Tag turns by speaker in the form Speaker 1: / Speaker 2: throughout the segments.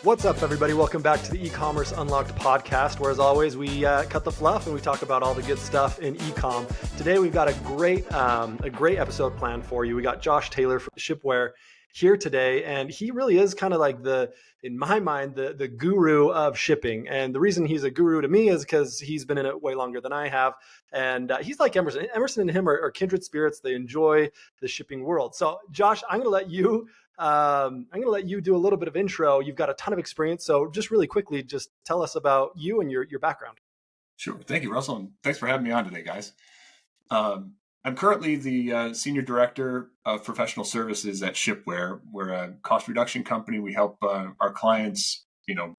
Speaker 1: What's up, everybody? Welcome back to the E-commerce Unlocked podcast, where, as always, we cut the fluff and we talk about all the good stuff in e-com. Today, we've got a great episode planned for you. We got Josh Taylor from Shipware here today, and he really is kind of like in my mind, the guru of shipping. And the reason he's a guru to me is because he's been in it way longer than I have, and he's like Emerson. Emerson and him are kindred spirits. They enjoy the shipping world. So, Josh, I'm going to let you do a little bit of intro. You've got a ton of experience. So just really quickly, just tell us about you and your background.
Speaker 2: Sure. Thank you, Russell. And thanks for having me on today, guys. I'm currently the Senior Director of Professional Services at Shipware. We're a cost reduction company. We help our clients,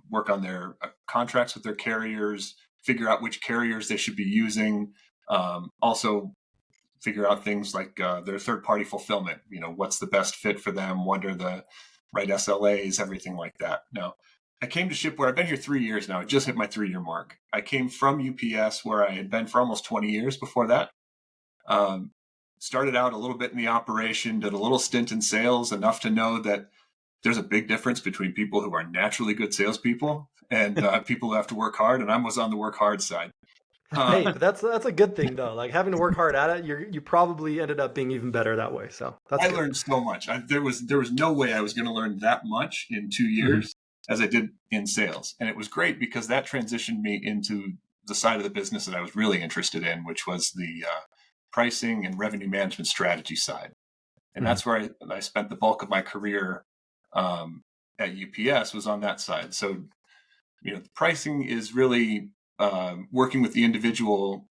Speaker 2: work on their contracts with their carriers, figure out which carriers they should be using. Also figure out things like their third-party fulfillment. What's the best fit for them? What are the right SLAs? Everything like that. Now, I came to Shipware. I've been here 3 years now. I just hit my 3-year mark. I came from UPS, where I had been for almost 20 years before that. Started out a little bit in the operation, did a little stint in sales, enough to know that there's a big difference between people who are naturally good salespeople and people who have to work hard. And I was on the work hard side.
Speaker 1: Hey, but that's a good thing though. Like, having to work hard at it, you probably ended up being even better that way. So I
Speaker 2: learned so much. There was no way I was going to learn that much in 2 years as I did in sales. And it was great because that transitioned me into the side of the business that I was really interested in, which was the pricing and revenue management strategy side. And that's where I spent the bulk of my career at UPS, was on that side. So, the pricing is really working with the individual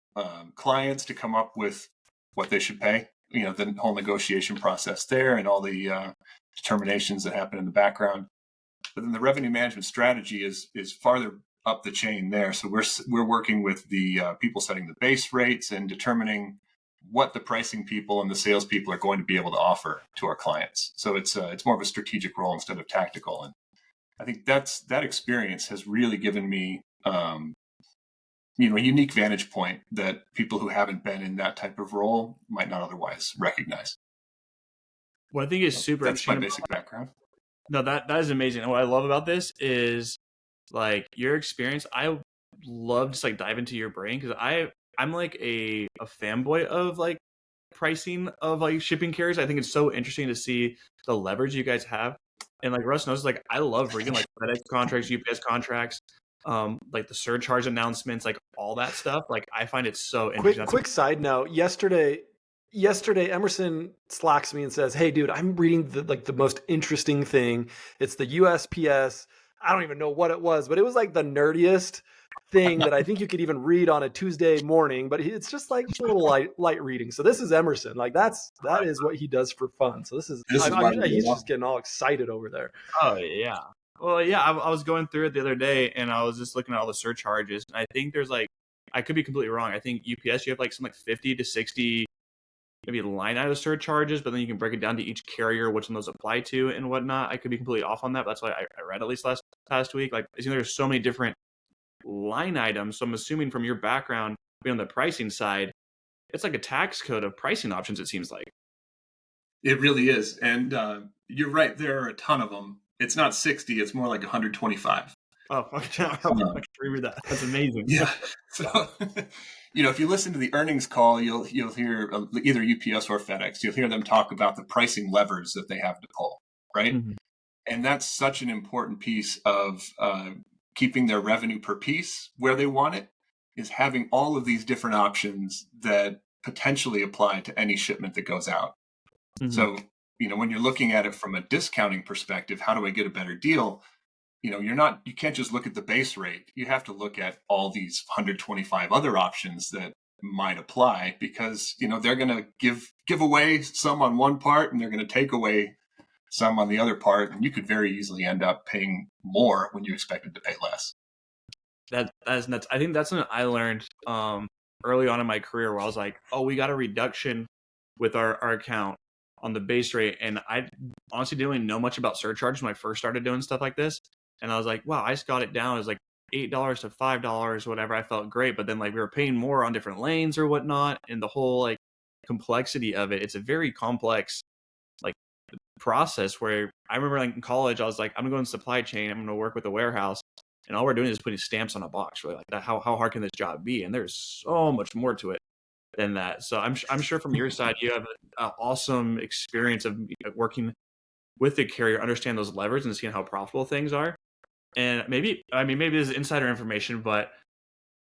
Speaker 2: clients to come up with what they should pay, the whole negotiation process there and all the determinations that happen in the background. But then the revenue management strategy is farther up the chain there. So we're working with the people setting the base rates and determining what the pricing people and the sales people are going to be able to offer to our clients. So it's more of a strategic role instead of tactical. And I think that experience has really given me a unique vantage point that people who haven't been in that type of role might not otherwise recognize.
Speaker 3: What I think is super
Speaker 2: That's my
Speaker 3: interesting.
Speaker 2: basic background.
Speaker 3: No, that is amazing. And what I love about this is like your experience. I love just like dive into your brain because I'm like a fanboy of like pricing of like shipping carriers. I think it's so interesting to see the leverage you guys have. And like Russ knows, like I love reading like FedEx contracts, UPS contracts, like the surcharge announcements, like all that stuff. Like I find it so interesting.
Speaker 1: Quick side note. Yesterday, Emerson slacks me and says, "Hey, dude, I'm reading the most interesting thing. It's the USPS. I don't even know what it was, but it was like the nerdiest thing that I think you could even read on a Tuesday morning, but it's just like a little light reading." So this is Emerson. Like that is what he does for fun. So he's just getting all excited over there.
Speaker 3: Oh yeah. Well, yeah, I was going through it the other day and I was just looking at all the surcharges. And I think there's like, I could be completely wrong. I think UPS, you have like some like 50 to 60 maybe line item surcharges, but then you can break it down to each carrier, which one those apply to and whatnot. I could be completely off on that. But that's why I read at least past week. Like, there's so many different line items. So I'm assuming from your background, being on the pricing side, it's like a tax code of pricing options, it seems like.
Speaker 2: It really is. And you're right. There are a ton of them. It's not 60. It's more like 125.
Speaker 3: Oh, okay. I can read that. That's amazing.
Speaker 2: Yeah. So, if you listen to the earnings call, you'll hear either UPS or FedEx. You'll hear them talk about the pricing levers that they have to pull, right? Mm-hmm. And that's such an important piece of keeping their revenue per piece where they want it, is having all of these different options that potentially apply to any shipment that goes out. Mm-hmm. So, when you're looking at it from a discounting perspective, how do I get a better deal? You can't just look at the base rate. You have to look at all these 125 other options that might apply, because, they're going to give away some on one part and they're going to take away some on the other part. And you could very easily end up paying more when you expected to pay less.
Speaker 3: That is nuts. I think that's something I learned early on in my career, where I was like, oh, we got a reduction with our account on the base rate. And I honestly didn't really know much about surcharges when I first started doing stuff like this. And I was like, wow, I just got it down as like $8 to $5, whatever. I felt great. But then like we were paying more on different lanes or whatnot. And the whole like complexity of it, it's a very complex like process where I remember like in college, I was like, I'm gonna go in supply chain, I'm gonna work with a warehouse, and all we're doing is putting stamps on a box. Really, like that. How hard can this job be? And there's so much more to it than that. So I'm sure from your side, you have an awesome experience of working with the carrier, understand those levers and seeing how profitable things are. And maybe this is insider information, but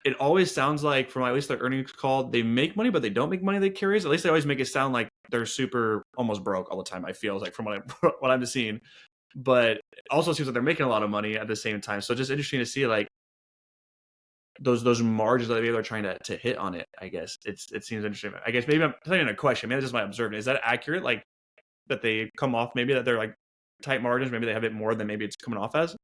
Speaker 3: it always sounds like from at least their earnings call, they make money, but they don't make money. The carriers, at least they always make it sound like they're super almost broke all the time. I feel like from what I'm seeing, but it also seems like they're making a lot of money at the same time. So just interesting to see like those margins that they're trying to hit on it. I guess it seems interesting. I guess maybe I'm telling you a question. Maybe that's just my observation. Is that accurate? Like that they come off maybe that they're like tight margins. Maybe they have it more than maybe it's coming off as.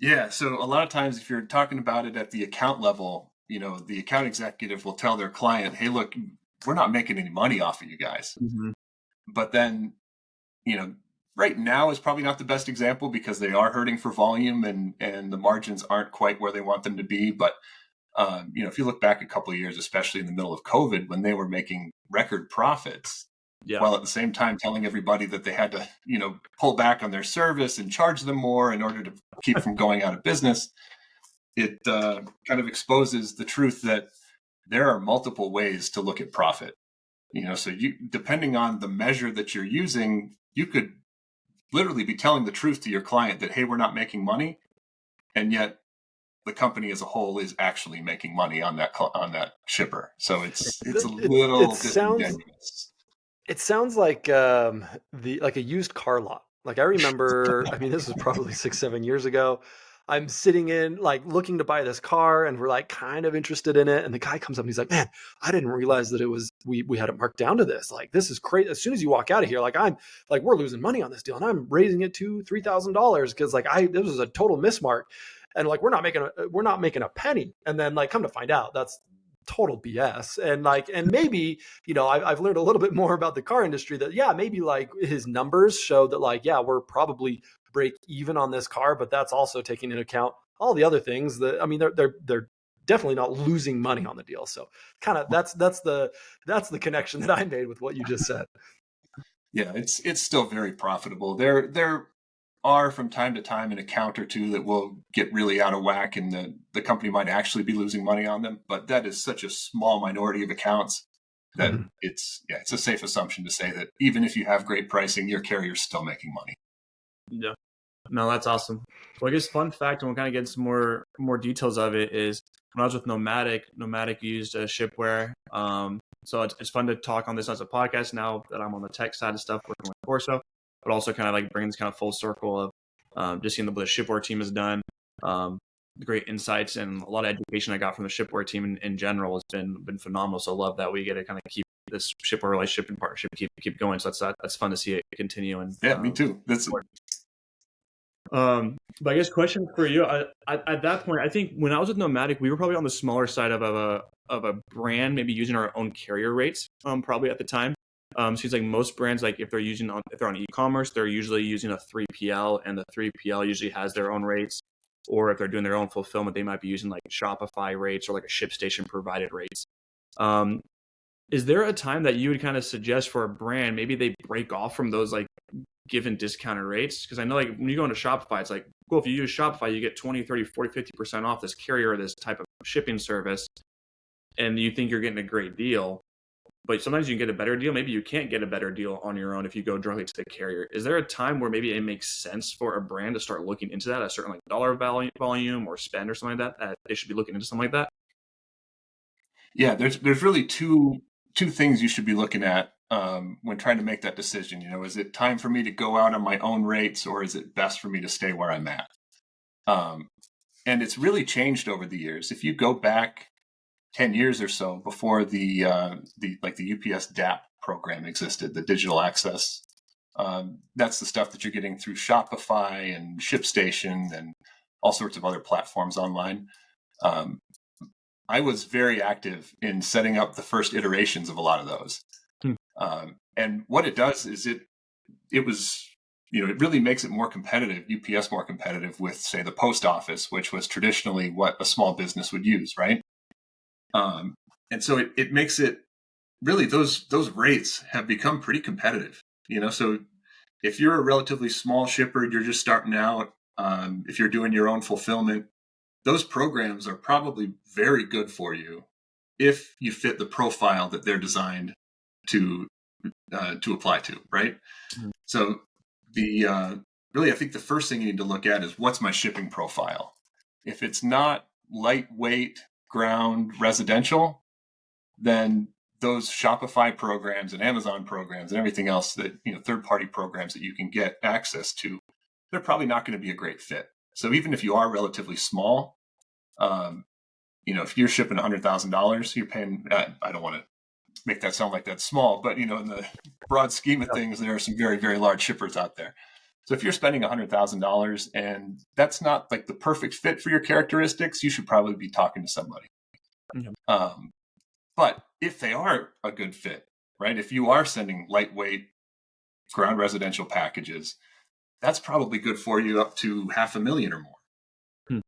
Speaker 2: Yeah. So a lot of times, if you're talking about it at the account level, the account executive will tell their client, "Hey, look, we're not making any money off of you guys."
Speaker 3: Mm-hmm.
Speaker 2: But then, right now is probably not the best example because they are hurting for volume and the margins aren't quite where they want them to be. But, if you look back a couple of years, especially in the middle of COVID, when they were making record profits,
Speaker 3: Yeah.
Speaker 2: while at the same time telling everybody that they had to, pull back on their service and charge them more in order to keep from going out of business, it kind of exposes the truth that there are multiple ways to look at profit. So depending on the measure that you're using, you could literally be telling the truth to your client that, hey, we're not making money, and yet the company as a whole is actually making money on that shipper. So it's a little disingenuous.
Speaker 1: It sounds like like a used car lot. Like I remember, I mean, this was probably 6-7 years ago. I'm sitting in like looking to buy this car, and we're like kind of interested in it. And the guy comes up and he's like, "Man, I didn't realize that it was we had it marked down to this. Like this is crazy." As soon as you walk out of here, like I'm like we're losing money on this deal, and I'm raising it to $3,000 because like this was a total mismark, and like we're not making a penny. And then like come to find out, that's total BS. And maybe, I've learned a little bit more about the car industry that, yeah, maybe like his numbers show that like, yeah, we're probably break even on this car, but that's also taking into account all the other things that, I mean, they're definitely not losing money on the deal. So kind of that's the connection that I made with what you just said.
Speaker 2: Yeah, it's still very profitable. There are from time to time an account or two that will get really out of whack and the company might actually be losing money on them, but that is such a small minority of accounts that it's a safe assumption to say that even if you have great pricing, your carrier's still making money.
Speaker 3: Yeah. No, that's awesome. Well, I guess fun fact, and we'll kind of get some more details of it, is when I was with Nomadic used Shipware. So it's fun to talk on this as a podcast now that I'm on the tech side of stuff working with Corso, but also kind of like bring this kind of full circle of just seeing what the Shipware team has done, great insights and a lot of education I got from the Shipware team in general has been phenomenal. So I love that we get to kind of keep this Shipware relationship and partnership keep going. So that's fun to see it continue. And
Speaker 2: yeah, me too.
Speaker 3: But I guess question for you, at that point, I think when I was with Nomadic, we were probably on the smaller side of a brand, maybe using our own carrier rates, probably at the time. Seems like most brands, like if they're on e-commerce, they're usually using a 3PL, and the 3PL usually has their own rates. Or if they're doing their own fulfillment, they might be using like Shopify rates or like a ShipStation provided rates. Is there a time that you would kind of suggest for a brand, maybe they break off from those like given discounted rates? Because I know like when you go into Shopify, it's like, cool, if you use Shopify, you get 20, 30, 40, 50% off this carrier or this type of shipping service. And you think you're getting a great deal. But sometimes you can get a better deal. Maybe you can't get a better deal on your own if you go directly to the carrier. Is there a time where maybe it makes sense for a brand to start looking into that, a certain like dollar volume or spend or something like that they should be looking into something like that?
Speaker 2: Yeah, there's really two things you should be looking at when trying to make that decision. Is it time for me to go out on my own rates, or is it best for me to stay where I'm at? And it's really changed over the years. If you go back 10 years or so before the UPS DAP program existed, the digital access, that's the stuff that you're getting through Shopify and ShipStation and all sorts of other platforms online. I was very active in setting up the first iterations of a lot of those. And what it does is it really makes it more competitive, UPS more competitive with, say, the post office, which was traditionally what a small business would use, right? And so it makes it really, those rates have become pretty competitive. So if you're a relatively small shipper, you're just starting out, if you're doing your own fulfillment, those programs are probably very good for you if you fit the profile that they're designed to apply to, right?
Speaker 3: Mhm.
Speaker 2: So really, I think the first thing you need to look at is, what's my shipping profile? If it's not lightweight ground residential, then those Shopify programs and Amazon programs and everything else that, third-party programs that you can get access to, they're probably not going to be a great fit. So even if you are relatively small, if you're shipping $100,000, you're paying, I don't want to make that sound like that's small, but in the broad scheme of things, there are some very, very large shippers out there. So if you're spending $100,000 and that's not like the perfect fit for your characteristics, you should probably be talking to somebody.
Speaker 3: Mm-hmm.
Speaker 2: But if they are a good fit, right? If you are sending lightweight ground residential packages, that's probably good for you up to $500,000 or more.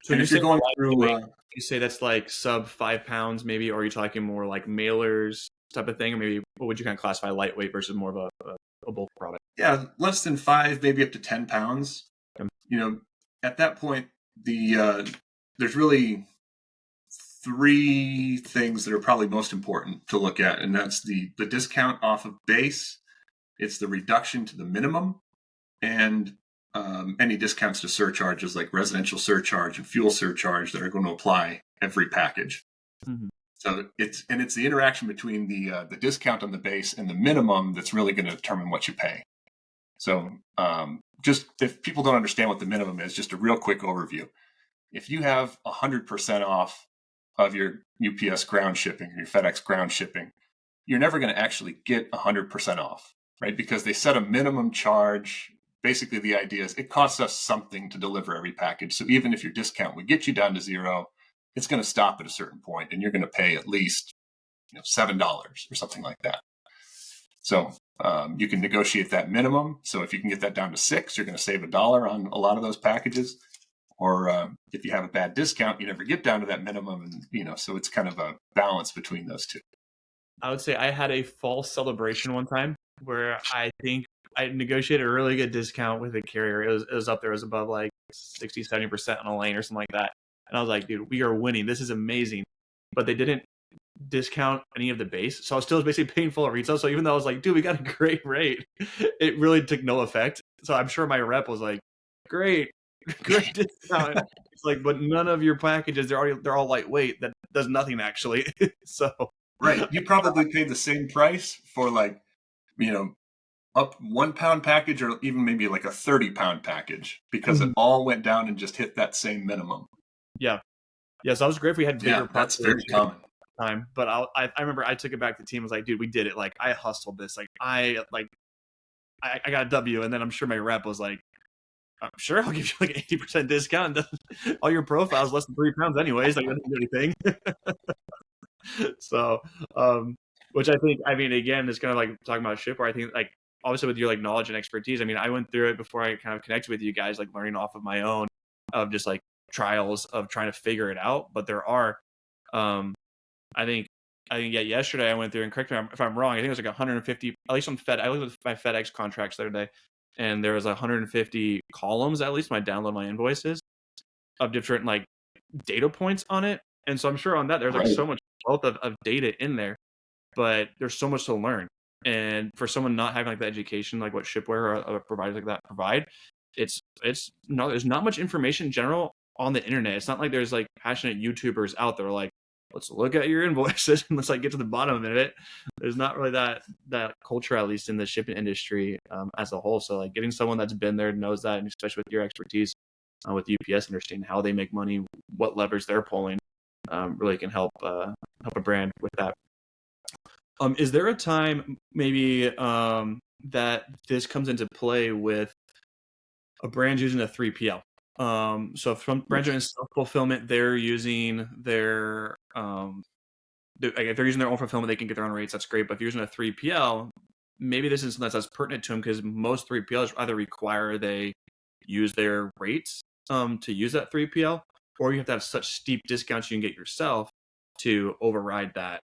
Speaker 3: So
Speaker 2: and if you're going through,
Speaker 3: you say that's like sub 5 pounds, maybe, or are you talking more like mailers type of thing, or maybe what would you kind of classify lightweight versus more of a bulk product?
Speaker 2: Yeah, less than 5, maybe up to 10 pounds. At that point, there's really 3 things that are probably most important to look at, and that's the discount off of base, it's the reduction to the minimum, and any discounts to surcharges like residential surcharge and fuel surcharge that are going to apply every package.
Speaker 3: Mm-hmm.
Speaker 2: So it's the interaction between the discount on the base and the minimum that's really going to determine what you pay. So just if people don't understand what the minimum is, just a real quick overview. If you have 100% off of your UPS ground shipping or your FedEx ground shipping, you're never going to actually get 100% off, right? Because they set a minimum charge. Basically, the idea is it costs us something to deliver every package. So even if your discount would get you down to 0, it's going to stop at a certain point, and you're going to pay at least $7 or something like that. So you can negotiate that minimum. So if you can get that down to 6, you're going to save $1 on a lot of those packages. Or if you have a bad discount, you never get down to that minimum. And, so it's kind of a balance between those two.
Speaker 3: I would say I had a false celebration one time where I think I negotiated a really good discount with a carrier. It was up there. It was above like 60, 70% on a lane or something like that. And I was like, dude, we are winning. This is amazing. But they didn't discount any of the base. So I was still basically paying full retail. So even though I was like, dude, we got a great rate, it really took no effect. So I'm sure my rep was like, great discount. It's like, but none of your packages, they're all lightweight. That does nothing actually. So
Speaker 2: right. You probably paid the same price for like, up 1 pound package or even maybe like a 30-pound package because it all went down and just hit that same minimum.
Speaker 3: Yeah. So I was great if we had bigger
Speaker 2: that's very common.
Speaker 3: Time, but I remember I took it back to the team. I was like, dude, we did it. Like I hustled this. Like I got a W, and then I'm sure my rep was like, I'm sure I'll give you like 80% discount. All your profiles less than 3 pounds anyways. Like, that doesn't do anything. So, which I think, again, it's kind of like talking about Shipware. I think like obviously with your like knowledge and expertise. I went through it before I kind of connected with you guys, like learning off of my own of just like trials of trying to figure it out. But there are, I think yesterday I went through, and correct me if I'm wrong, I think it was like 150, at least on I looked at my FedEx contracts the other day, and there was 150 columns, at least when I download my invoices, of different like data points on it. And so I'm sure on that there's like so much wealth of data in there, but there's so much to learn. And for someone not having like the education, like what Shipware or providers like that provide, there's not much information in general on the internet. It's not like there's like passionate YouTubers out there like, let's look at your invoices and let's like get to the bottom of it. There's not really that culture, at least in the shipping industry as a whole. So like getting someone that's been there, knows that, and especially with your expertise with UPS, understanding how they make money, what levers they're pulling, really can help a brand with that. Is there a time maybe that this comes into play with a brand using a 3PL? So from brands doing self-fulfillment, they're using their if they're using their own fulfillment, they can get their own rates. That's great. But if you're using a 3PL, maybe this isn't that's pertinent to them, because most 3PLs either require they use their rates to use that 3PL, or you have to have such steep discounts you can get yourself to override that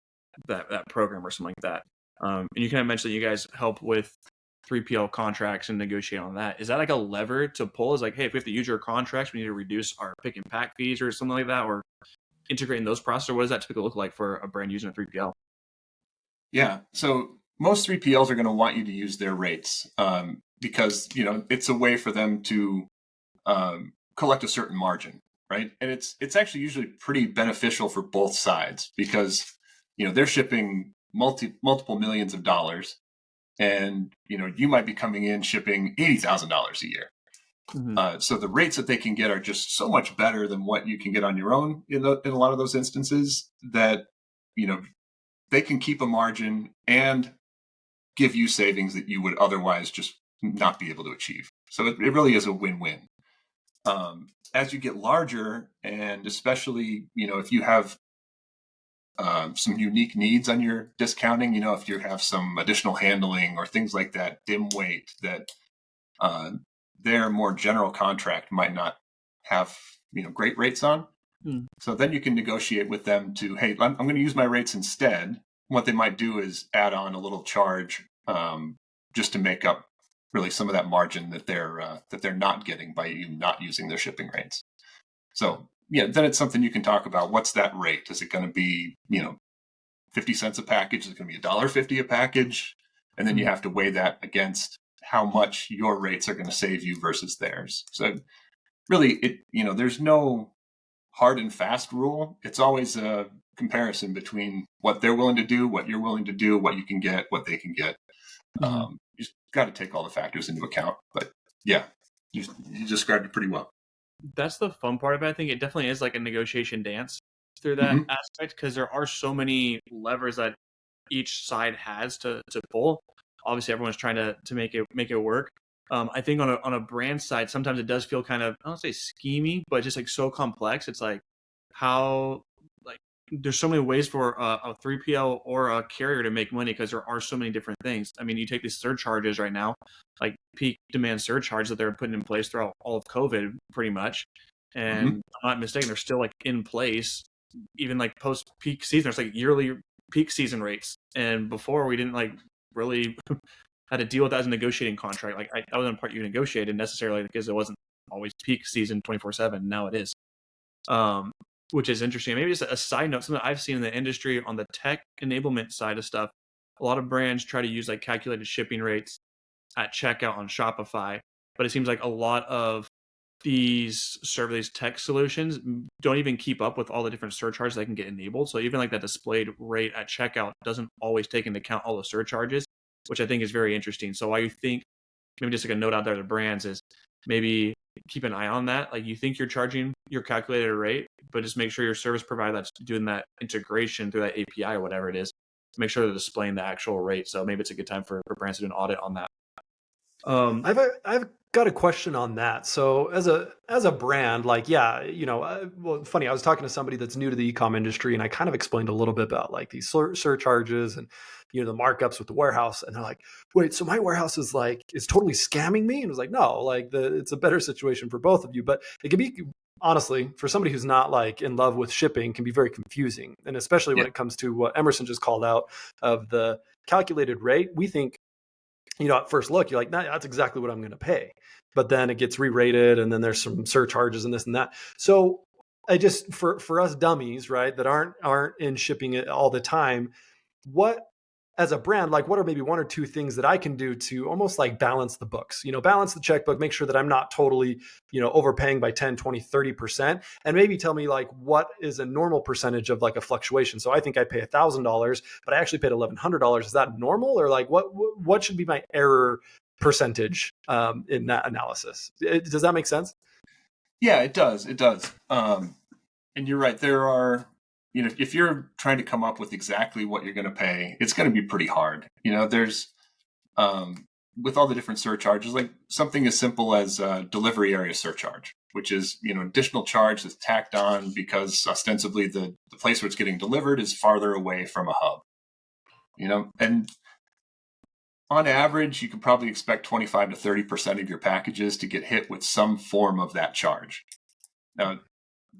Speaker 3: program or something like that. And you kind of mentioned that you guys help with 3PL contracts and negotiate on that. Is that like a lever to pull? Is like, hey, if we have to use your contracts, we need to reduce our pick and pack fees or something like that, or integrating those processes? Or what does that typically look like for a brand using a 3PL?
Speaker 2: Yeah. So most 3PLs are going to want you to use their rates because, it's a way for them to collect a certain margin, right? And it's actually usually pretty beneficial for both sides because, they're shipping multiple millions of dollars, and you might be coming in shipping $80,000 a year.
Speaker 3: Mm-hmm.
Speaker 2: So the rates that they can get are just so much better than what you can get on your own in a lot of those instances that they can keep a margin and give you savings that you would otherwise just not be able to achieve. So it really is a win-win. As you get larger, and especially if you have some unique needs on your discounting, if you have some additional handling or things like that, dim weight that their more general contract might not have great rates on. So then you can negotiate with them to, hey, I'm going to use my rates instead. What they might do is add on a little charge just to make up really some of that margin that they're not getting by you not using their shipping rates. So then it's something you can talk about. What's that rate? Is it going to be 50 cents a package? Is it going to be $1.50 a package? And then you have to weigh that against how much your rates are going to save you versus theirs. So really, there's no hard and fast rule. It's always a comparison between what they're willing to do, what you're willing to do, what you can get, what they can get. You just got to take all the factors into account. But yeah, you described it pretty well.
Speaker 3: That's the fun part of it. I think it definitely is like a negotiation dance through that
Speaker 2: Mm-hmm.
Speaker 3: aspect, because there are so many levers that each side has to pull. Obviously, everyone's trying to make it work. I think on a brand side, sometimes it does feel kind of, I don't say schemy, but just like so complex. It's like how like there's so many ways for a 3PL or a carrier to make money because there are so many different things. I mean, you take these surcharges right now, like peak demand surcharge that they're putting in place throughout all of COVID, pretty much. And
Speaker 2: Mm-hmm.
Speaker 3: I'm not mistaken, they're still like in place, even like post peak season. There's like yearly peak season rates, and before we didn't like really had to deal with that as a negotiating contract. Like that wasn't part you negotiated necessarily because it wasn't always peak season 24/7. Now it is, um, which is interesting. Maybe just a side note, something I've seen in the industry on the tech enablement side of stuff. A lot of brands try to use like calculated shipping rates at checkout on Shopify, but it seems like a lot of these tech solutions don't even keep up with all the different surcharges that can get enabled. So even like that displayed rate at checkout doesn't always take into account all the surcharges, which I think is very interesting. So I think maybe just like a note out there to brands is maybe keep an eye on that. Like you think you're charging your calculated rate, but just make sure your service provider that's doing that integration through that API or whatever it is, make sure they're displaying the actual rate. So maybe it's a good time for brands to do an audit on that.
Speaker 1: I've got a question on that. So as a brand, like, yeah, well, funny, I was talking to somebody that's new to the e-com industry, and I kind of explained a little bit about like these surcharges and the markups with the warehouse, and they're like, wait, so my warehouse is totally scamming me? And I was like, no, like it's a better situation for both of you, but it can be, honestly, for somebody who's not like in love with shipping, can be very confusing, and especially when
Speaker 2: Yeah.
Speaker 1: it comes to what Emerson just called out of the calculated rate. We think, at first look, you're like, nah, that's exactly what I'm going to pay. But then it gets re-rated, and then there's some surcharges and this and that. So I just, for us dummies, right, that aren't in shipping it all the time, what, as a brand, like what are maybe one or two things that I can do to almost like balance the books, balance the checkbook, make sure that I'm not totally, overpaying by 10, 20, 30%, and maybe tell me like what is a normal percentage of like a fluctuation. So I think I pay $1,000, but I actually paid $1,100. Is that normal? Or like what should be my error percentage in that analysis? Does that make sense?
Speaker 2: Yeah, it does. It does. And you're right. There are, if you're trying to come up with exactly what you're going to pay, it's going to be pretty hard. There's, with all the different surcharges, like something as simple as delivery area surcharge, which is, additional charge that's tacked on because ostensibly the place where it's getting delivered is farther away from a hub, and on average, you can probably expect 25 to 30% of your packages to get hit with some form of that charge. Now,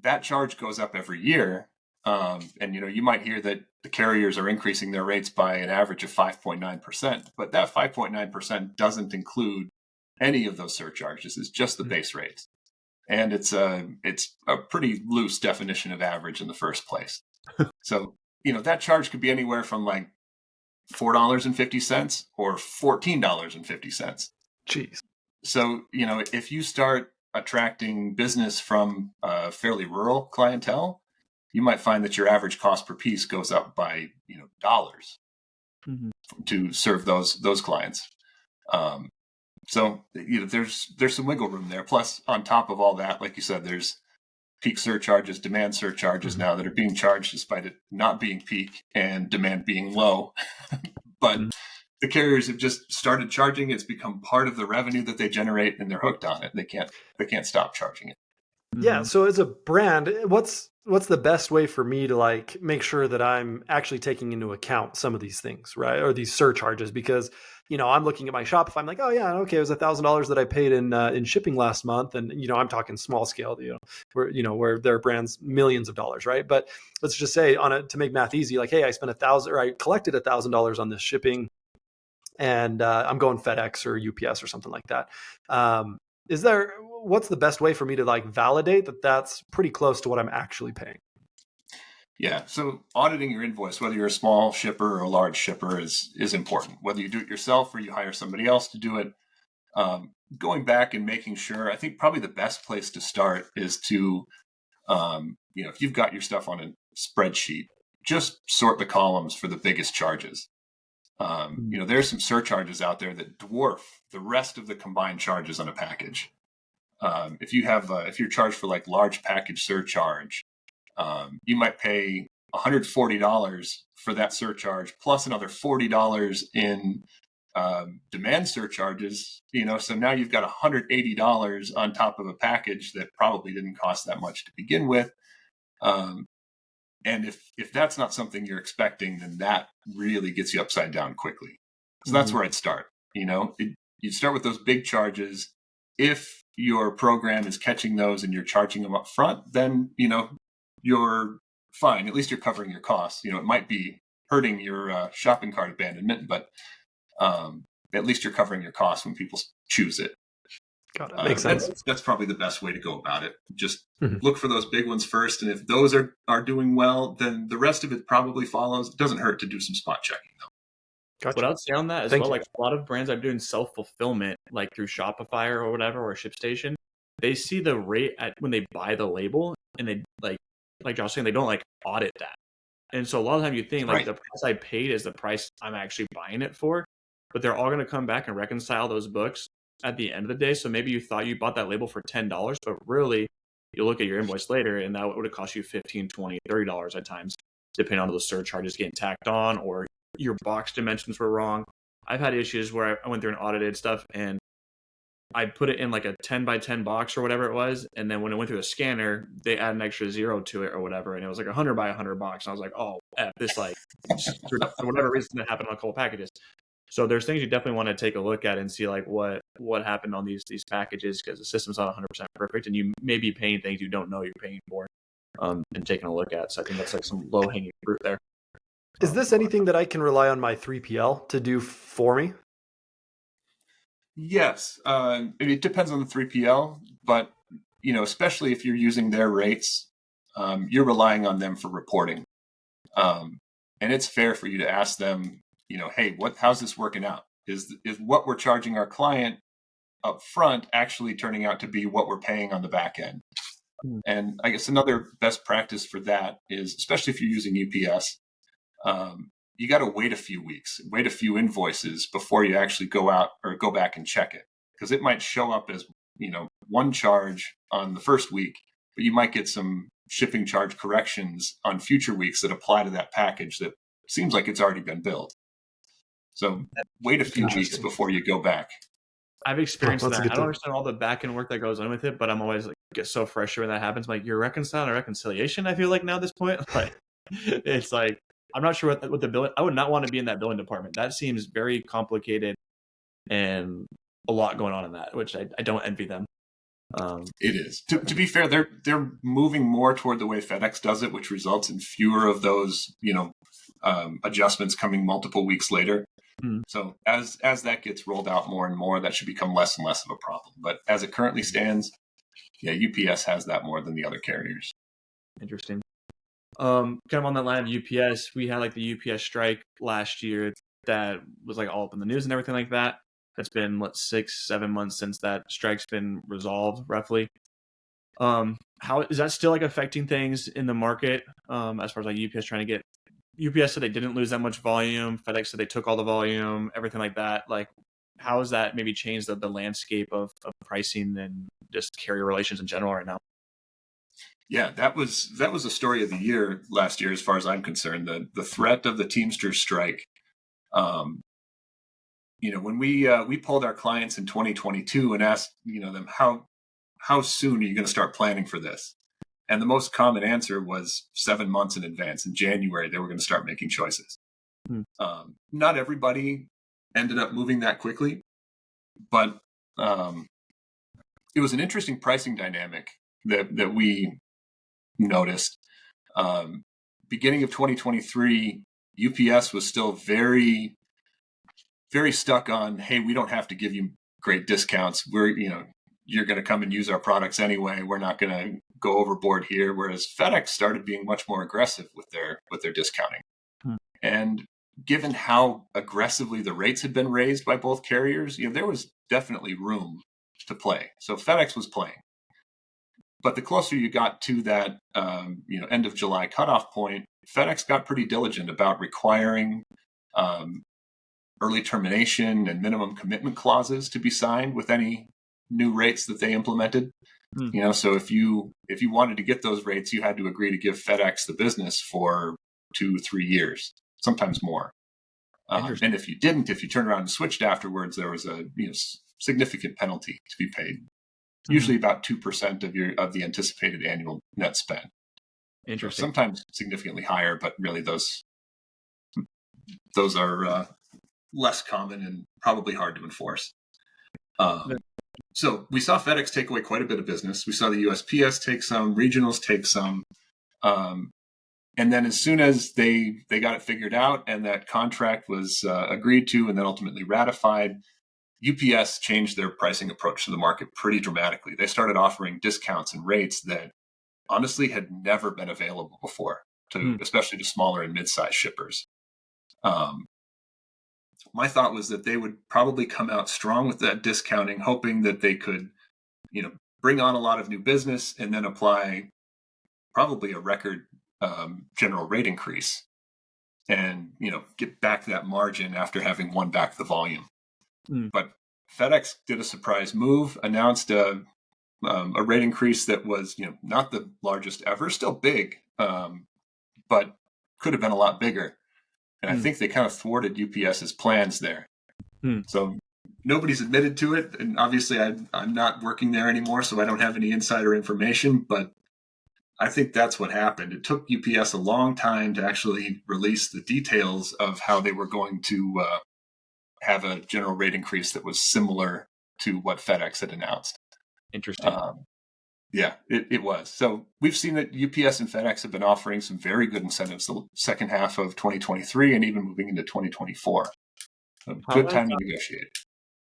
Speaker 2: that charge goes up every year. And, you might hear that the carriers are increasing their rates by an average of 5.9%, but that 5.9% doesn't include any of those surcharges. It's just the base rates. And it's a pretty loose definition of average in the first place. So, that charge could be anywhere from like $4.50 or $14.50.
Speaker 1: Jeez.
Speaker 2: So, if you start attracting business from a fairly rural clientele, you might find that your average cost per piece goes up by, dollars to serve those clients. So, there's some wiggle room there. Plus, on top of all that, like you said, there's peak surcharges, demand surcharges now that are being charged despite it not being peak and demand being low. But the carriers have just started charging. It's become part of the revenue that they generate, and they're hooked on it. They can't stop charging it.
Speaker 1: Yeah. So as a brand, what's the best way for me to like make sure that I'm actually taking into account some of these things, right? Or these surcharges? Because, I'm looking at my Shopify. I'm like, oh yeah, okay, it was $1,000 that I paid in shipping last month, and I'm talking small scale, where their brands millions of dollars, right? But let's just say to make math easy, like, hey, I spent $1,000, or I collected $1,000 on this shipping, and I'm going FedEx or UPS or something like that. What's the best way for me to like validate that that's pretty close to what I'm actually paying?
Speaker 2: Yeah. So auditing your invoice, whether you're a small shipper or a large shipper, is important. Whether you do it yourself or you hire somebody else to do it, going back and making sure, I think probably the best place to start is to, if you've got your stuff on a spreadsheet, just sort the columns for the biggest charges. There's some surcharges out there that dwarf the rest of the combined charges on a package. If you're charged for like large package surcharge, you might pay $140 for that surcharge plus another $40 in demand surcharges. So now you've got $180 on top of a package that probably didn't cost that much to begin with. And if that's not something you're expecting, then that really gets you upside down quickly. So that's where I'd start. You'd start with those big charges. If your program is catching those and you're charging them up front, then, you're fine. At least you're covering your costs. It might be hurting your shopping cart abandonment, but at least you're covering your costs when people choose it.
Speaker 1: Got it. Makes sense.
Speaker 2: That's probably the best way to go about it. Just look for those big ones first. And if those are doing well, then the rest of it probably follows. It doesn't hurt to do some spot checking, though.
Speaker 3: Gotcha. What I would say on that as well, like a lot of brands are doing self-fulfillment, like through Shopify or whatever, or ShipStation. They see the rate when they buy the label, and they like Josh saying, they don't like audit that. And so a lot of the time you think like the price I paid is the price I'm actually buying it for, but they're all going to come back and reconcile those books at the end of the day. So maybe you thought you bought that label for $10, but really you look at your invoice later and that would have cost you $15, $20, $30 at times, depending on those surcharges getting tacked on or your box dimensions were wrong. I've had issues where I went through and audited stuff and I put it in like a 10 by 10 box or whatever it was. And then when it went through a scanner, they add an extra zero to it or whatever. And it was like 100 by 100 box. And I was like, oh, this like, for whatever reason that happened on a couple packages. So there's things you definitely want to take a look at and see like what happened on these packages, because the system's not 100% perfect and you may be paying things you don't know you're paying for and taking a look at. So I think that's like some low hanging fruit there.
Speaker 1: Is this anything that I can rely on my 3PL to do for me?
Speaker 2: Yes. It depends on the 3PL, but especially if you're using their rates, you're relying on them for reporting. And it's fair for you to ask them, hey, how's this working out? Is what we're charging our client up front actually turning out to be what we're paying on the back end? And I guess another best practice for that is, especially if you're using UPS, you got to wait a few weeks, wait a few invoices before you actually go out or go back and check it. Because it might show up as, one charge on the first week, but you might get some shipping charge corrections on future weeks that apply to that package that seems like it's already been billed. So wait a few weeks before you go back.
Speaker 3: I've experienced that. I don't understand all the back end work that goes on with it, but I'm always like get so frustrated when that happens. I'm like, you're reconciling a reconciliation, I feel like now at this point. Like it's like I'm not sure what the billing. I would not want to be in that billing department. That seems very complicated and a lot going on in that, which I don't envy them.
Speaker 2: It is. To be fair, they're moving more toward the way FedEx does it, which results in fewer of those, adjustments coming multiple weeks later.
Speaker 3: Hmm.
Speaker 2: So as that gets rolled out more and more, that should become less and less of a problem. But as it currently stands, yeah, UPS has that more than the other carriers.
Speaker 3: Interesting. Kind of on that line of UPS, we had like the UPS strike last year that was like all up in the news and everything like that. That's been 6-7 months since that strike's been resolved, roughly. How is that still like affecting things in the market? As far as like UPS trying to get, UPS said they didn't lose that much volume. FedEx said they took all the volume, everything like that. Like, how has that maybe changed the landscape of pricing and just carrier relations in general right now?
Speaker 2: Yeah, that was the story of the year last year, as far as I'm concerned. The threat of the Teamsters strike. When we polled our clients in 2022 and asked them how soon are you going to start planning for this, and the most common answer was 7 months in advance. In January, they were going to start making choices.
Speaker 3: Hmm.
Speaker 2: Not everybody ended up moving that quickly, but it was an interesting pricing dynamic that we noticed. Beginning of 2023, UPS was still very, very stuck on, hey, we don't have to give you great discounts. You're going to come and use our products anyway. We're not going to go overboard here. Whereas FedEx started being much more aggressive with their discounting.
Speaker 3: Hmm.
Speaker 2: And given how aggressively the rates had been raised by both carriers, there was definitely room to play. So FedEx was playing. But the closer you got to that, end of July cutoff point, FedEx got pretty diligent about requiring early termination and minimum commitment clauses to be signed with any new rates that they implemented. So if you wanted to get those rates, you had to agree to give FedEx the business for 2-3 years, sometimes more. And if you didn't, if you turned around and switched afterwards, there was a significant penalty to be paid. Usually about 2% of the anticipated annual net spend.
Speaker 3: Interesting.
Speaker 2: So sometimes significantly higher, but really those are less common and probably hard to enforce. So we saw FedEx take away quite a bit of business. We saw the USPS take some, regionals take some. And then as soon as they got it figured out and that contract was agreed to and then ultimately ratified, UPS changed their pricing approach to the market pretty dramatically. They started offering discounts and rates that honestly had never been available before, especially to smaller and mid-sized shippers. My thought was that they would probably come out strong with that discounting, hoping that they could, bring on a lot of new business and then apply probably a record general rate increase and, get back that margin after having won back the volume. But FedEx did a surprise move, announced a rate increase that was, not the largest ever, still big, but could have been a lot bigger. And I think they kind of thwarted UPS's plans there. So nobody's admitted to it. And obviously I'm not working there anymore, so I don't have any insider information, but I think that's what happened. It took UPS a long time to actually release the details of how they were going to have a general rate increase that was similar to what FedEx had announced.
Speaker 3: Interesting.
Speaker 2: Yeah, it was. So we've seen that UPS and FedEx have been offering some very good incentives the second half of 2023 and even moving into 2024. A good time to negotiate.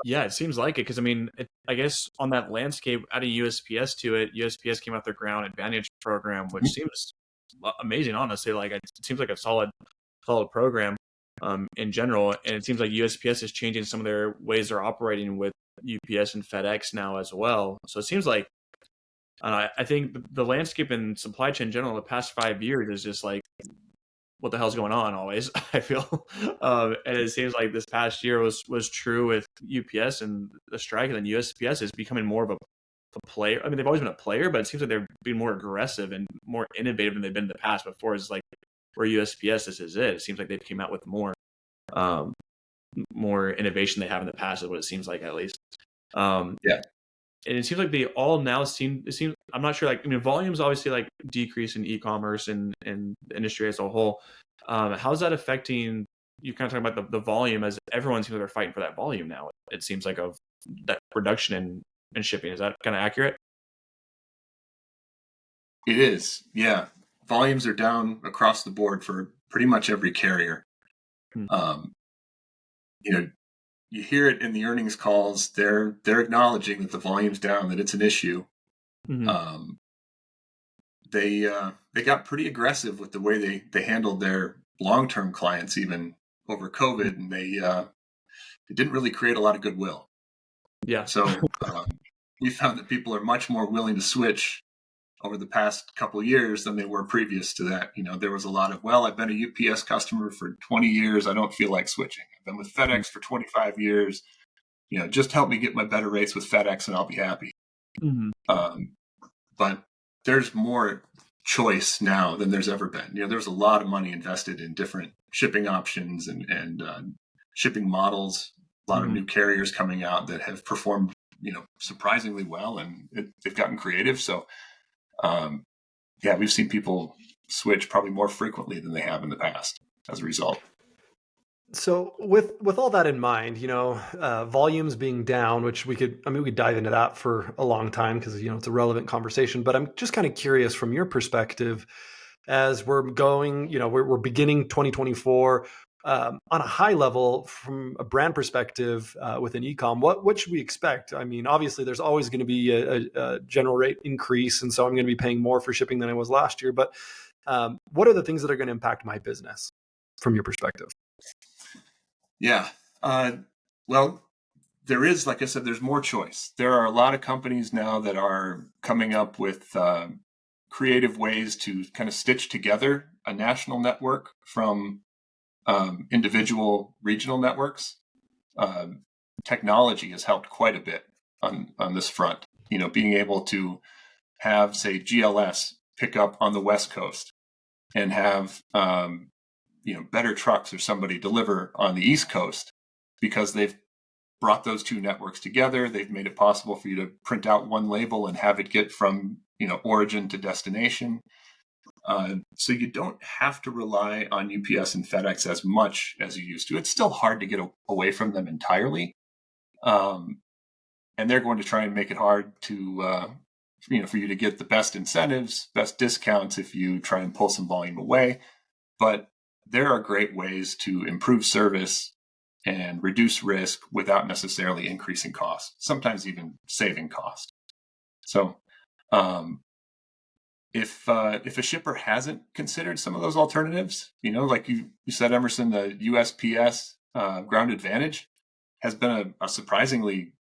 Speaker 3: Yeah, it seems like it because, I guess on that landscape, adding USPS to it, USPS came out their Ground Advantage program, which seems amazing, honestly. Like, it seems like a solid program in general. And it seems like USPS is changing some of their ways they're operating with UPS and FedEx now as well. So it seems like, I think the landscape in supply chain in general the past 5 years is just like, what the hell's going on always, I feel. And it seems like this past year was true with UPS and the strike, and then USPS is becoming more of a player. They've always been a player, but it seems like they're being more aggressive and more innovative than they've been in the past. Before is like where USPS this is it. It seems like they've came out with more innovation they have in the past is what it seems like, at least.
Speaker 2: Yeah.
Speaker 3: And it seems like they all now I'm not sure, volumes obviously like decrease in e-commerce and the industry as a whole. How's that affecting, you kind of talking about the volume, as everyone seems like they're fighting for that volume now. It seems like of that reduction in shipping. Is that kind of accurate?
Speaker 2: It is. Yeah. Volumes are down across the board for pretty much every carrier. Um, you know, you hear it in the earnings calls. They're acknowledging that the volume's down, that it's an issue.
Speaker 3: Mm-hmm.
Speaker 2: They got pretty aggressive with the way they handled their long-term clients, even over COVID, and they didn't really create a lot of goodwill.
Speaker 3: Yeah.
Speaker 2: So we found that people are much more willing to switch over the past couple of years than they were previous to that. There was a lot of, well, I've been a UPS customer for 20 years. I don't feel like switching. I've been with FedEx for 25 years. Just help me get my better rates with FedEx and I'll be happy.
Speaker 3: Mm-hmm.
Speaker 2: But there's more choice now than there's ever been. There's a lot of money invested in different shipping options and shipping models. A lot of new carriers coming out that have performed, surprisingly well, and they've gotten creative. So, we've seen people switch probably more frequently than they have in the past as a result.
Speaker 1: So with all that in mind, volumes being down, which we could dive into that for a long time because, it's a relevant conversation, but I'm just kind of curious from your perspective as we're going, we're beginning 2024 on a high level from a brand perspective within e-com, what should we expect? I mean, obviously there's always going to be a general rate increase. And so I'm going to be paying more for shipping than I was last year, but what are the things that are going to impact my business from your perspective?
Speaker 2: Yeah. Well, there is, like I said, there's more choice. There are a lot of companies now that are coming up with creative ways to kind of stitch together a national network from individual regional networks. Technology has helped quite a bit on this front. Being able to have, say, GLS pick up on the West Coast and have better trucks or somebody deliver on the East Coast because they've brought those two networks together. They've made it possible for you to print out one label and have it get from origin to destination. So you don't have to rely on UPS and FedEx as much as you used to. It's still hard to get away from them entirely. And they're going to try and make it hard to, for you to get the best incentives, best discounts if you try and pull some volume away. But there are great ways to improve service and reduce risk without necessarily increasing cost, sometimes even saving cost. So if a shipper hasn't considered some of those alternatives, like you said, Emerson, the USPS Ground Advantage has been a surprisingly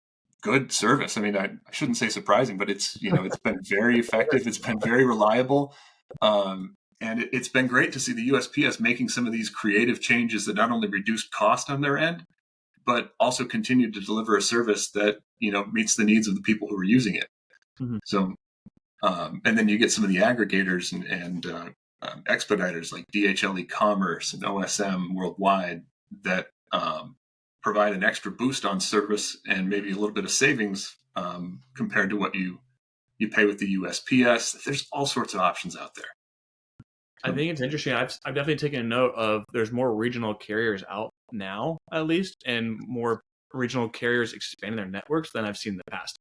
Speaker 2: good service. I mean, I shouldn't say surprising, but it's been very effective. It's been very reliable. And it's been great to see the USPS making some of these creative changes that not only reduce cost on their end, but also continue to deliver a service that, meets the needs of the people who are using it. Mm-hmm. So, and then you get some of the aggregators and expediters like DHL e-commerce and OSM worldwide that provide an extra boost on service and maybe a little bit of savings compared to what you pay with the USPS. There's all sorts of options out there.
Speaker 3: I think it's interesting. I've definitely taken a note of there's more regional carriers out now, at least, and more regional carriers expanding their networks than I've seen in the past.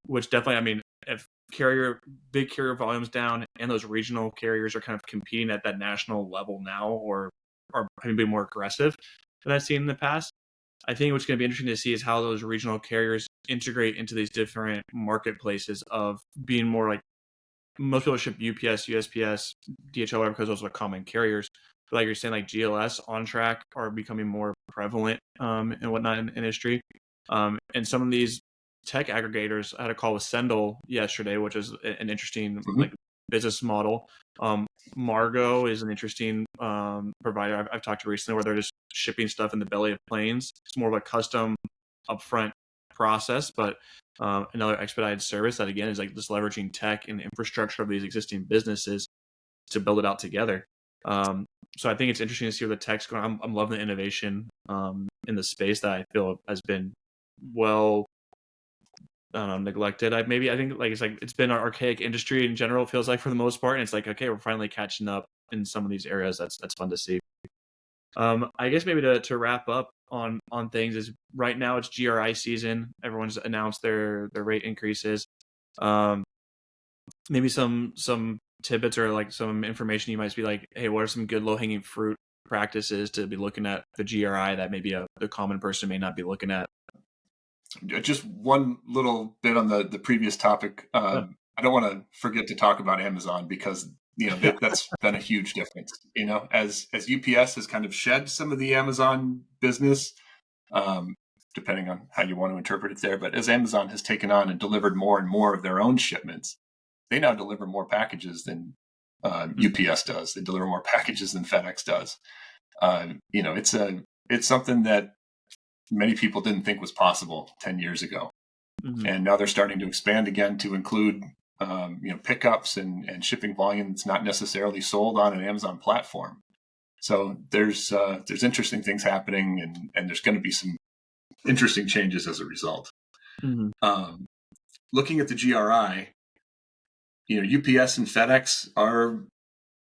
Speaker 3: Which definitely, I mean, if big carrier volumes down and those regional carriers are kind of competing at that national level now or are having to be more aggressive than I've seen in the past, I think what's going to be interesting to see is how those regional carriers integrate into these different marketplaces of being more like, most people ship UPS, USPS, DHL, because those are common carriers. But like you're saying, like GLS, On Track are becoming more prevalent and whatnot in the industry. And some of these tech aggregators, I had a call with Sendle yesterday, which is an interesting like business model. Margo is an interesting provider I've talked to recently, where they're just shipping stuff in the belly of planes. It's more of a custom upfront process, but another expedited service that again is like just leveraging tech and infrastructure of these existing businesses to build it out together. So I think it's interesting to see where the tech's going. I'm loving the innovation in the space that I feel has been neglected. I think it's been an archaic industry in general, it feels like, for the most part, and it's like, okay, we're finally catching up in some of these areas. That's fun to see. I guess maybe to wrap up on things is right now it's GRI season. Everyone's announced their rate increases. Maybe some tidbits or like some information you might be like, hey, what are some good low hanging fruit practices to be looking at the GRI that maybe the common person may not be looking at?
Speaker 2: Just one little bit on the previous topic. I don't want to forget to talk about Amazon because that's been a huge difference. As UPS has kind of shed some of the Amazon business, depending on how you want to interpret it there. But as Amazon has taken on and delivered more and more of their own shipments, they now deliver more packages than UPS does. They deliver more packages than FedEx does. It's something that many people didn't think was possible 10 years ago. Mm-hmm. And now they're starting to expand again to include pickups and shipping volume that's not necessarily sold on an Amazon platform. So there's interesting things happening, and there's going to be some interesting changes as a result. Mm-hmm. Looking at the GRI, UPS and FedEx are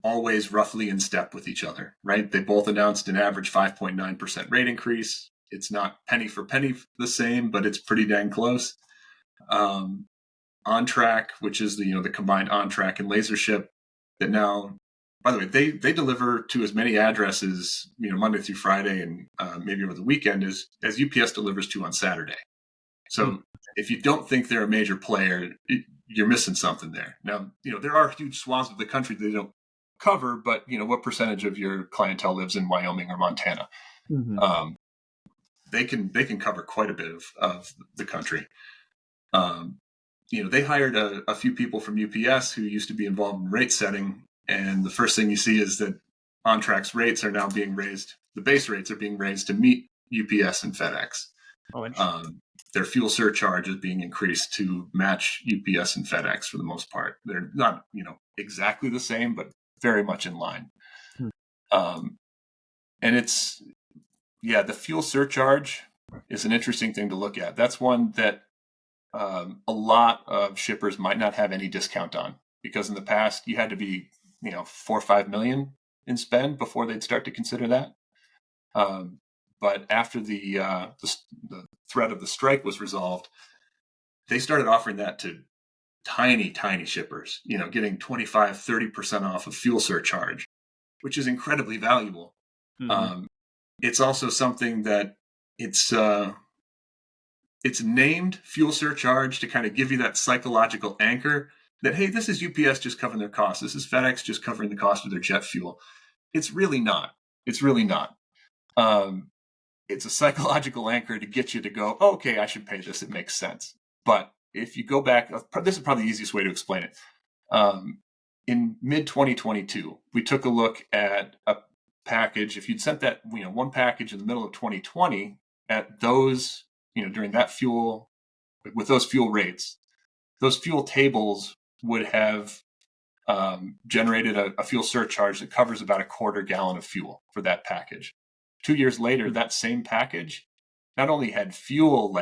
Speaker 2: always roughly in step with each other, right? They both announced an average 5.9% rate increase. It's not penny for penny the same, but it's pretty dang close. On Track, which is the combined On Track and LaserShip, that now, by the way, they deliver to as many addresses, Monday through Friday and maybe over the weekend as UPS delivers to on Saturday. So if you don't think they're a major player, you're missing something there. Now, there are huge swaths of the country they don't cover, but what percentage of your clientele lives in Wyoming or Montana? Mm-hmm. They can cover quite a bit of the country. They hired a few people from UPS who used to be involved in rate setting, and the first thing you see is that On-Track's rates are now being raised. The base rates are being raised to meet UPS and FedEx. Their fuel surcharge is being increased to match UPS and FedEx for the most part. They're not, exactly the same, but very much in line. And it's, the fuel surcharge is an interesting thing to look at. That's one that a lot of shippers might not have any discount on, because in the past you had to be, 4 or 5 million in spend before they'd start to consider that. But after the threat of the strike was resolved, they started offering that to tiny shippers, getting 25, 30% off of fuel surcharge, which is incredibly valuable. Mm-hmm. It's also something that it's named fuel surcharge to kind of give you that psychological anchor that, hey, this is UPS just covering their costs. This is FedEx just covering the cost of their jet fuel. It's really not. It's a psychological anchor to get you to go, oh, okay, I should pay this. It makes sense. But if you go back, this is probably the easiest way to explain it. In mid-2022, we took a look at a package. If you'd sent that, one package in the middle of 2020 at those, during that fuel, with those fuel rates, those fuel tables would have generated a fuel surcharge that covers about a quarter gallon of fuel for that package. 2 years later, that same package not only had fuel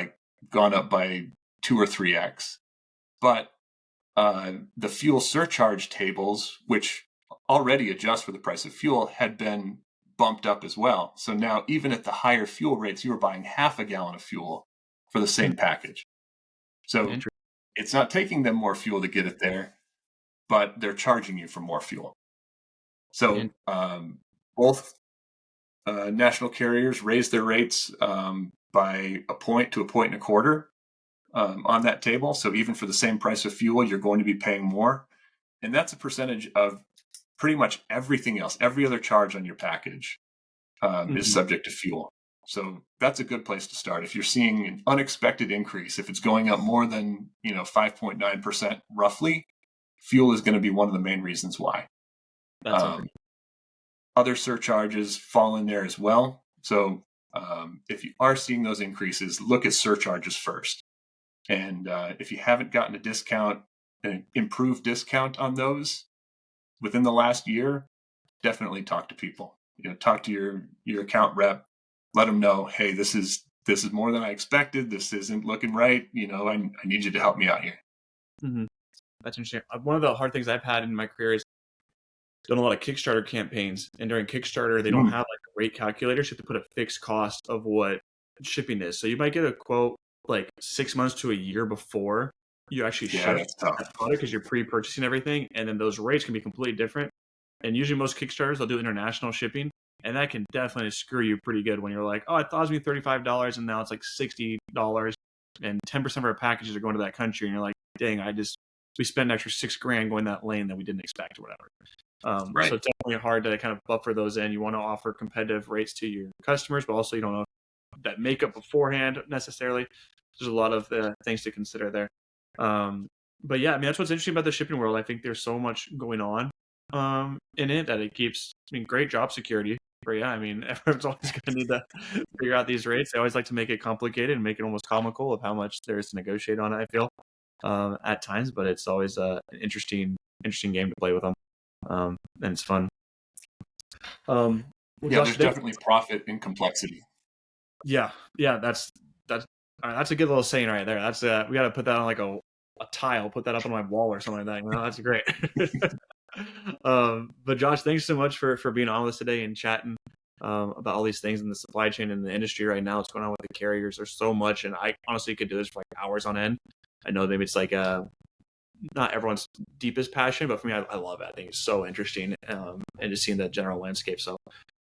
Speaker 2: gone up by 2 or 3x, but the fuel surcharge tables, which already adjust for the price of fuel, had been bumped up as well. So now, even at the higher fuel rates, you were buying half a gallon of fuel for the same package. So it's not taking them more fuel to get it there, but they're charging you for more fuel. So both national carriers raised their rates by a point to a point and a quarter on that table. So even for the same price of fuel, you're going to be paying more. And that's a percentage of pretty much everything else. Every other charge on your package is subject to fuel. So that's a good place to start. If you're seeing an unexpected increase, if it's going up more than 5.9% roughly, fuel is going to be one of the main reasons why. Other surcharges fall in there as well. So if you are seeing those increases, look at surcharges first. And if you haven't gotten a discount, an improved discount on those within the last year, definitely talk to people. Talk to your account rep. Let them know, hey, this is more than I expected. This isn't looking right. I need you to help me out here.
Speaker 3: Mm-hmm. That's interesting. One of the hard things I've had in my career is done a lot of Kickstarter campaigns, and during Kickstarter, they don't have a rate calculator. So you have to put a fixed cost of what shipping is. So you might get a quote 6 months to a year before, you actually
Speaker 2: Yeah,
Speaker 3: ship
Speaker 2: that's tough.
Speaker 3: that product because you're pre-purchasing everything, and then those rates can be completely different. And usually most Kickstarters, they'll do international shipping, and that can definitely screw you pretty good when you're like, oh, I thought it was going to be $35, and now it's like $60, and 10% of our packages are going to that country, and you're like, dang, we spent an extra $6,000 going that lane that we didn't expect or whatever.
Speaker 2: Right.
Speaker 3: So it's definitely hard to kind of buffer those in. You want to offer competitive rates to your customers, but also you don't know that makeup beforehand necessarily. There's a lot of things to consider there. But yeah, I mean, that's what's interesting about the shipping world. I think there's so much going on in it that it keeps, I mean, great job security. But yeah, I mean, everyone's always going to need to figure out these rates. They always like to make it complicated and make it almost comical of how much there is to negotiate on it, I feel, at times. But it's always an interesting game to play with them. And it's fun.
Speaker 2: Well, there's definitely profit in complexity.
Speaker 3: Yeah, that's a good little saying right there. That's we got to put that on like a tile, put that up on my wall or something like that. That's great. But Josh, thanks so much for being on with us today and chatting about all these things in the supply chain and the industry right now. What's going on with the carriers? There's so much, and I honestly could do this for like hours on end. I know maybe it's like not everyone's deepest passion, but for me, I love it. I think it's so interesting and just seeing the general landscape. So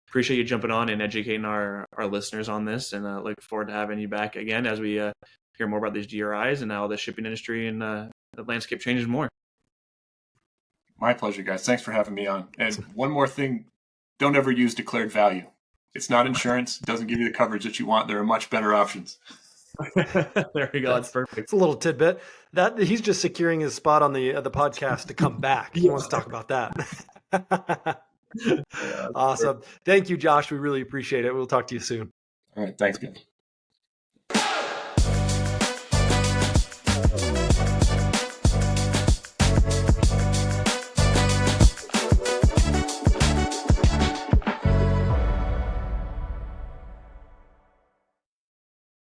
Speaker 3: appreciate you jumping on and educating our listeners on this, and look forward to having you back again as we hear more about these GRIs and how the shipping industry and the landscape changes more.
Speaker 2: My pleasure, guys. Thanks for having me on. And one more thing, don't ever use declared value. It's not insurance. It doesn't give you the coverage that you want. There are much better options.
Speaker 3: There we go. That's perfect.
Speaker 1: It's a little tidbit that he's just securing his spot on the podcast to come back. He wants to talk about that. Awesome. Thank you, Josh. We really appreciate it. We'll talk to you soon.
Speaker 2: All right. Thanks, guys.